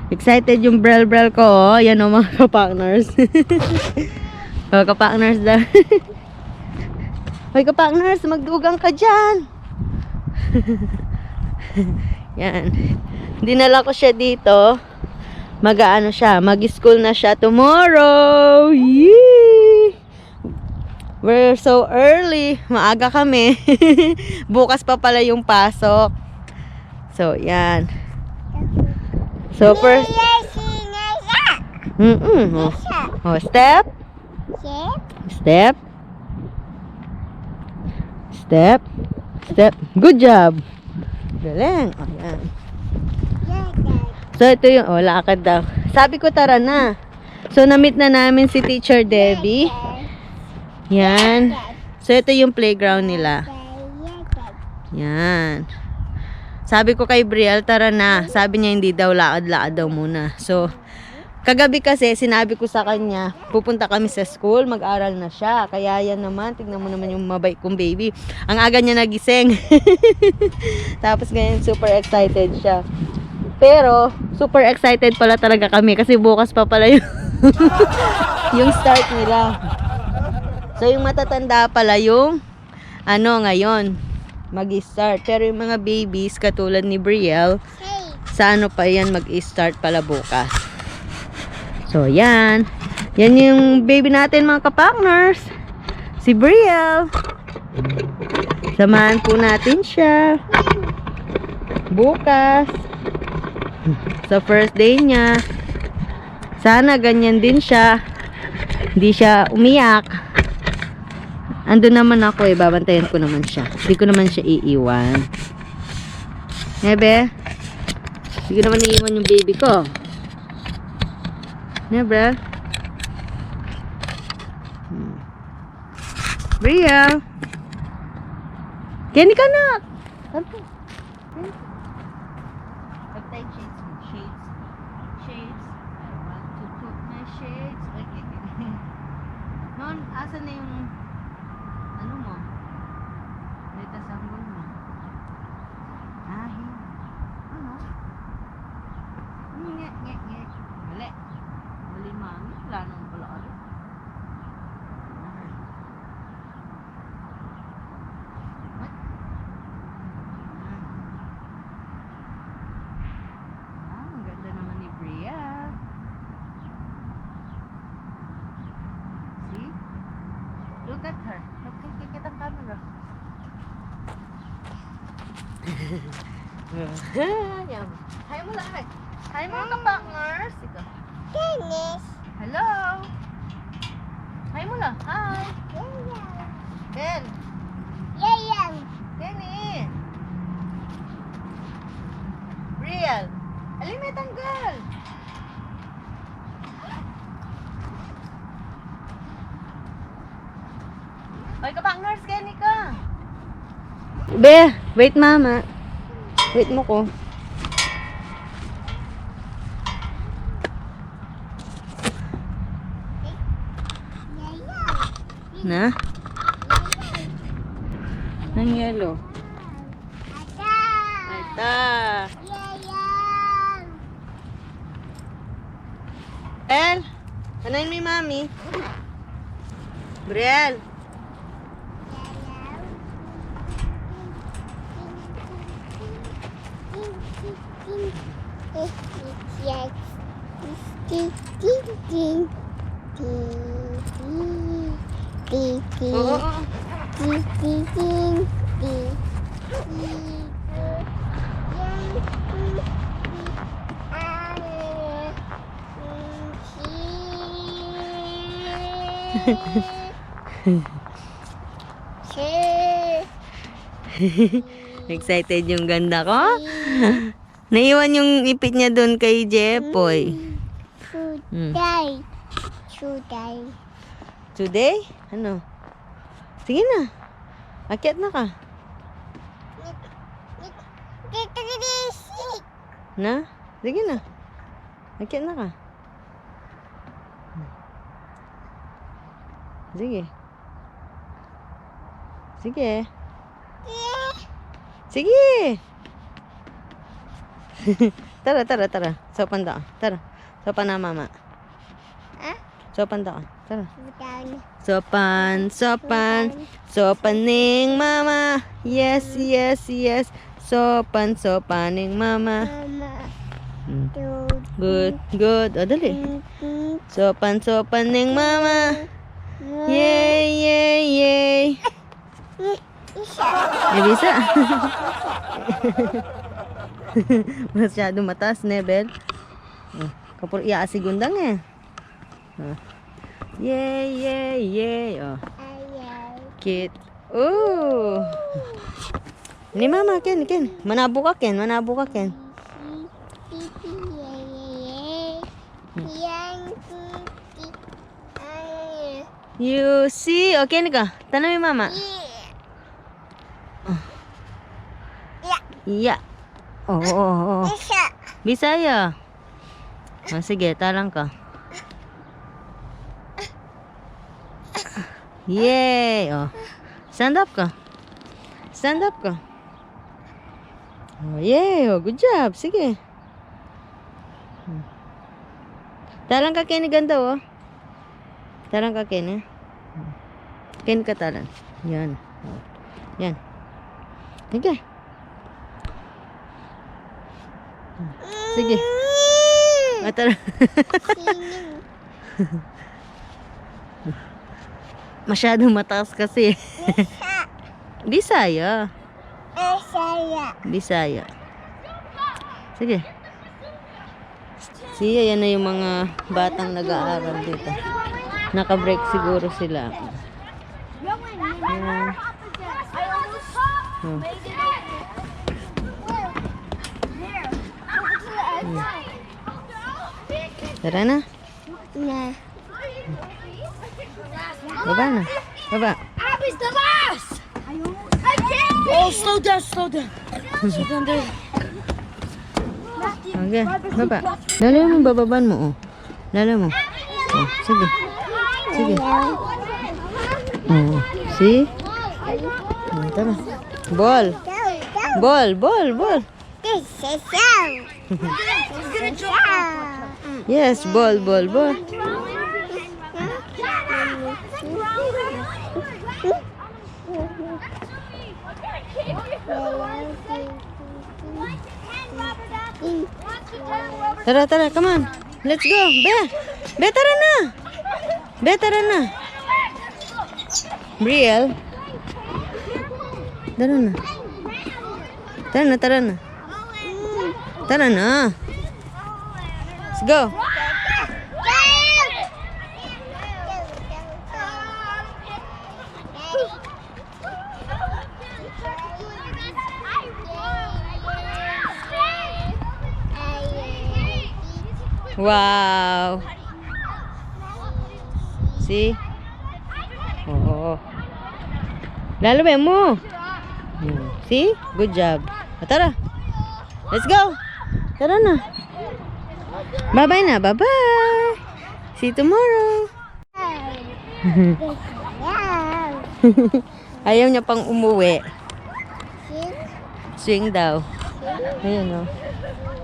Excited yung Brielle ko, oh. Yan o mga kapakners. Oh, kapakners daw. Hoy kapakners, magdugang ka dyan. Yan. Dinala ko siya dito. Mag-ano siya, mag-school na siya tomorrow. Yee! We're so early. Maaga kami. Bukas pa pala yung pasok. So, yan. So, first... Oh. Oh, step. Step. Step. Step. Good job. Galing. Oh, yan. So, ito yung... Oh, lakad daw. Sabi ko, tara na. So, na-meet na namin si Teacher Debbie. Yan. So, ito yung playground nila. Yan. Sabi ko kay Brielle, tara na. Sabi niya, hindi daw, lakad-lakad daw muna. So, kagabi kasi, sinabi ko sa kanya, pupunta kami sa school, mag-aral na siya. Kaya yan naman, tignan mo naman yung mabait kong baby. Ang aga niya nagising. Tapos ngayon, super excited siya. Pero, super excited pala talaga kami kasi bukas pa pala yung, yung start nila. So, yung matatanda pala yung, ngayon, mag-start. Pero yung mga babies, katulad ni Brielle, sa pa yan mag-start pala bukas. So, yan. Yan yung baby natin, mga kapakners. Si Brielle. Samahan po natin siya. Bukas. Sa first day niya. Sana ganyan din siya. Hindi siya umiyak. Ando naman ako babantayan ko naman siya. Hindi ko naman siya iiwan. Nebe? Hindi ko naman iiwan yung baby ko. Nebe? Brielle? Kenny ka na! Tanto. Pagtay shades mo. Shades. Shades. I want to put my shades. Okay. Noon, asan na yung ano mo? Dito sa ambon mo. Ano? Nge. Mali. Mali mami. Wala naman pala ka rin. What? Ang ganda naman ni Brielle. See? Look at her. Look at ang camera. Yan. Hi mo lang. Hi mga kapakners. Ito. Dennis. Hello. Hi mo lang. Hi. Ken. Yayan. Kenny. Brielle. Alin may tanggal. Hoy kapakners, Kenny ka. Be, wait mama. Wait mo ko. Na? Nang yellow. Ata. Yayan. El, anayin mo yung mami. Brielle. Excited yung ganda ko. Naiwan yung ipit niya doon kay Jepoy. Today. Today. Today? Ano? Sige na. Akyat na ka. Na? Sige na. Akyat na ka. Sige. Sige. Sige. Tara. Sopan daw. Tara. Sopan na mama. Ah? Sopan daw. Tara. Down. Sopan ning mama. Yes. Sopaning mama. Mama. Hmm. Dude. Good. O, dali. Sopan ning mama. Yay. Eh, bisa. Masyado mataas, Nebel. Kapur iya asigundang eh. Yay. Oh, cute. Oh. Ni mama, Ken. Manabo ka, Ken. You see? Okay ni ka? Tanong ni mama. Iya. Oh. Bisaya. Oh, sige, talang ka. Yay! Oh. Stand up ka. Oh, yay! Oh, good job. Sige. Talang ka, Kenny, ganda, oh. Talang ka, Kenny. Kenny ka talang. Yan. Oh. Yan. Sige. Sige. Tara. Masyadong mataas kasi. Bisaya. Sige. Siya, yan na yung mga batang nag-aaral dito. Naka-break siguro sila. Yan. Oh. Tara na. Baba. Abby's the last! Oh, slow down. Slow down there. Okay, baba. Lalo mo, bababan mo, oh. Lalo mo. Oh, sige. Oh, see? Oh, tara. Ball. Yes, ball. Tara, come on. Let's go. Be, tara na. Brielle. Tara na. Let's go. Wow. See? Oh. Lalo ba mo? See? Good job. Tara. Let's go. Tara na. Bye-bye na. Bye-bye. See you tomorrow. Ayaw niya pang umuwi. Swing daw. Ayan, oh.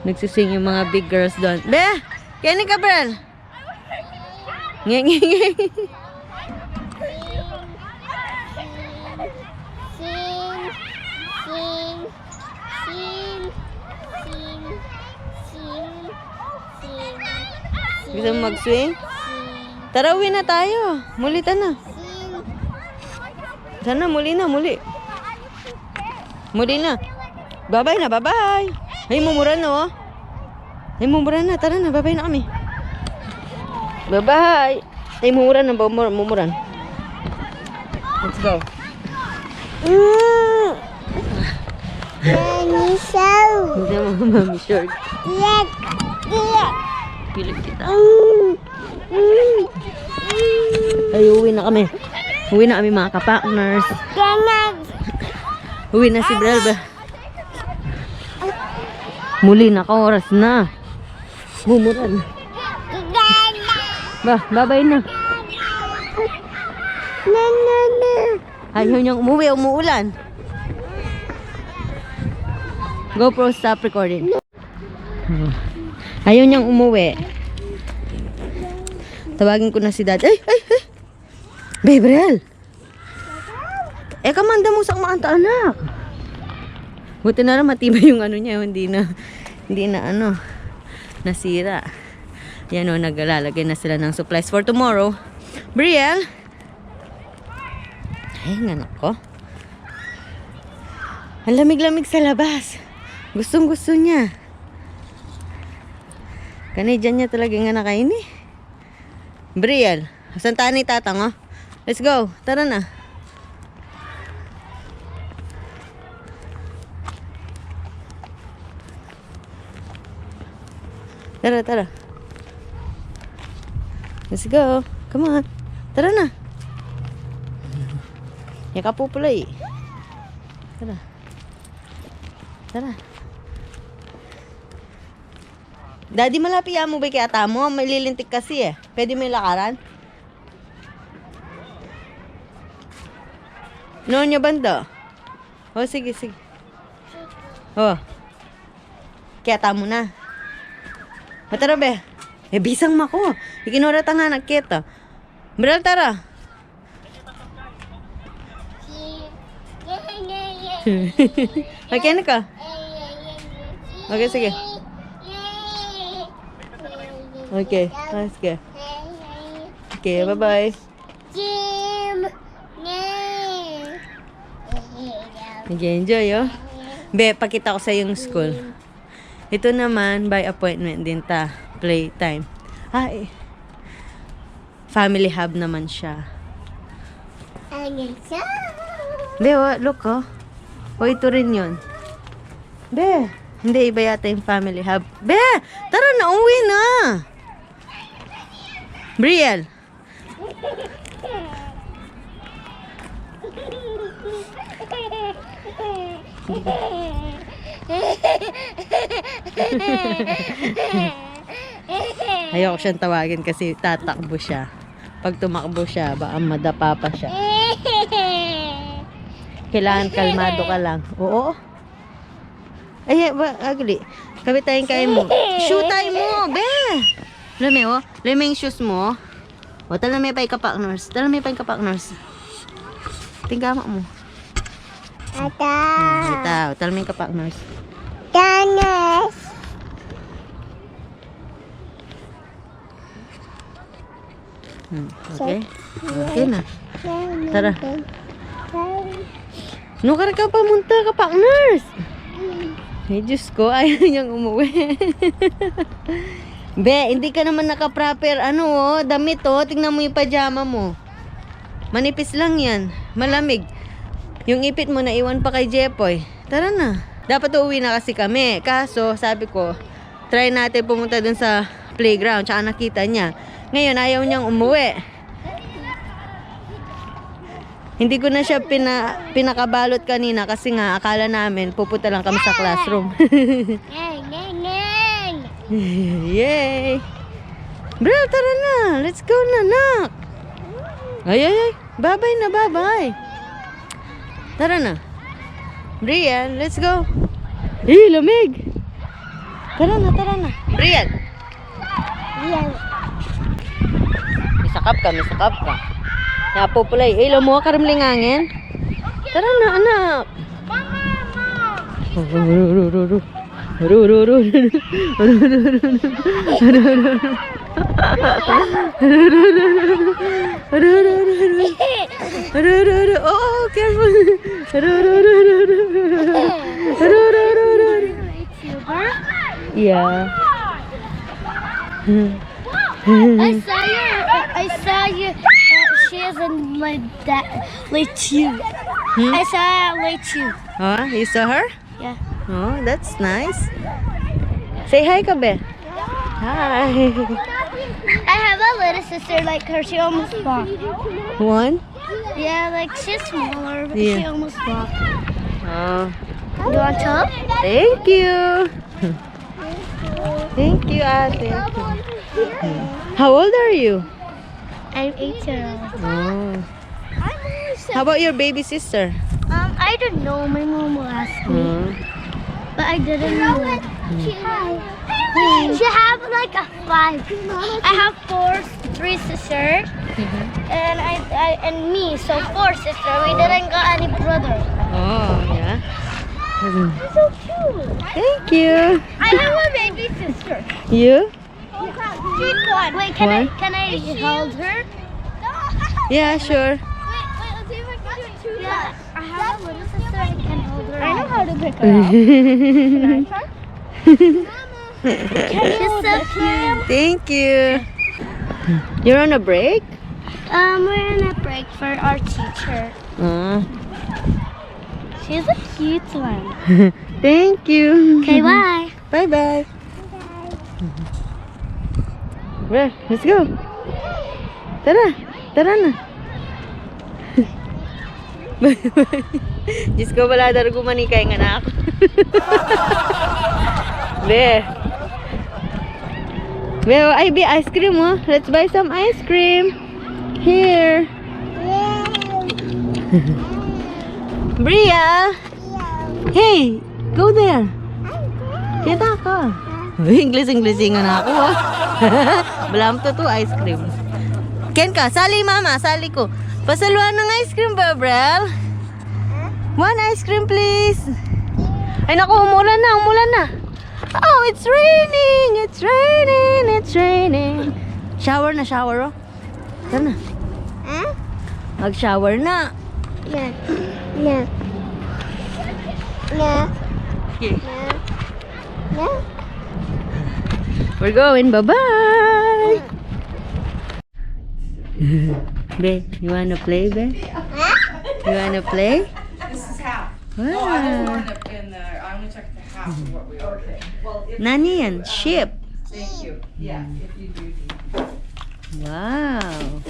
Nagsiswing yung mga big girls doon. Be! Kenny Cabral! Nge. Gusto mo mag-swing? Tara, uwi na tayo. Mulitan na. Sana, muli na. Muli na. Bye-bye na, bye-bye. Ay, mumuran na, oh. Tara na, bye-bye na kami. Bye-bye. Ay, mumuran. Let's go. Hindi mo, mami short. Pilit kita. Ay, uwi na kami. Mga kapakners. Uwi na si Brielle. Muli na, oras na. Mumuran. Bye-bye na. Ayaw niyang umuwi, umuulan. GoPro, stop recording. Ayaw niyang umuwi. Tawagin ko na si dad. Ay! Babe, Brielle! Kamanda mo sa kumanta, anak. Buti na lang matibay yung ano niya. Hindi na nasira. Yan o, naglalagay na sila ng supplies for tomorrow. Brielle! Ay, anak ko. Ang lamig-lamig sa labas. Gustong-gusto niya. Kanidyan niya talaga nga nakain eh. Brielle, saan tayo ni tatang oh? Let's go, tara na. Tara. Let's go, come on. Tara na. Yakap po pala eh. Tara. Daddy, malapiya mo ba kay ata mo? May lilintik kasi eh. Pwede may lakaran? Noon niya banda? Oh, sige. Oh. Kaya ata mo na. Tara be. Bisang mako. Ikinura ta nga nagkita. Brielle, tara. Okay na ka? Okay, sige. Okay, let's go. Okay, bye-bye. Nag-enjoy, oh. Be, pakita ko sa yung school. Ito naman, by appointment din ta. Playtime. Family hub naman siya. Be, look, oh. Ito rin yun. Be, hindi, iba yata yung family hub. Be, tara na, uwi na. Brielle. Ayoko siyang tawagin kasi tatakbo siya. Pag tumakbo siya, baka madapa pa siya. Kailangan kalmado ka lang. Oo. Agli. Kabit tayong kain mo. Shoe tayo mo, be. Lame, oh. Lame yung shoes mo. O, talamay pa yung KAPAKNERs. Tinggamak mo. Ito, talamay yung KAPAKNERs. Okay? Okay na. Tara. Nukar ka pa munta, KAPAKNERs. Ay, Diyos ko, ayaw niyang umuwi. Be, hindi ka naman naka-proper, damit, tingnan mo yung pajama mo. Manipis lang yan, malamig. Yung ipit mo, naiwan pa kay Jepoy. Tara na. Dapat uuwi na kasi kami. Kaso, sabi ko, try natin pumunta dun sa playground. Tsaka nakita niya. Ngayon, ayaw niyang umuwi. Hindi ko na siya pinakabalot kanina kasi nga akala namin pupunta lang kami sa classroom. Yay! Brielle, tara na! Let's go na, nak! Ay! Bye-bye na, bye-bye! Tara na! Brielle, let's go! Lamig! Tara na! Brielle! Misakap ka. Napupulay. Alam mo, karamlingangin. Tara na, anak! Oh, careful. Yeah. I saw you. She isn't like that, like you. I saw her like you. Oh, you saw her? Yeah. Oh, that's nice. Say hi, Kabe. Hi. I have a little sister like her. She almost walked. One? Yeah, like she's smaller, but Yeah. she almost walked. Oh, You want to? thank you. Thank you, Ate. How old are you? I'm 8 years old. Oh. How about your baby sister? I don't know. My mom will ask me, Oh. but I didn't know. She have like a 5. I have 3 sisters, and me, so 4 sisters. We didn't got any brother. Oh, yeah. She's so cute. Thank you. I have a baby sister. You? She's 1. Wait, can I hold her? Yeah, sure. Wait, let's see if I can do it too. Yeah, I have a little sister. I can hold her. I know how to pick her up. Can I try? She's so cute. Thank you. You're on a break? We're on a break for our teacher. She's a cute one. Thank you. Okay, bye. Bye-bye. Well, let's go. Tara. Tara na. Bye-bye. Diyos ko, wala dar gumanikay nga na ako. Be. Be, ay, be, ice cream, oh. Let's buy some ice cream. Here. Brielle. Hey, go there. Kita ka. English-Englishingan na ako, oh. Balam to ice cream. Ken ka, sali mama, sali ko. Pasaluan ng ice cream ba, Brielle? One ice cream, please. Ay, naku, umulan na. Oh, it's raining, it's raining, it's raining. Shower na, oh. Tara na. Mag-shower na. No. Okay. We're going, bye-bye. Be, you wanna play, Be? You wanna play? This is half. Wow. No, I just wanted in the. I only took the half of what we ordered. Well, if, Nani yan? Ship. thank you. Yeah, if you do. Wow.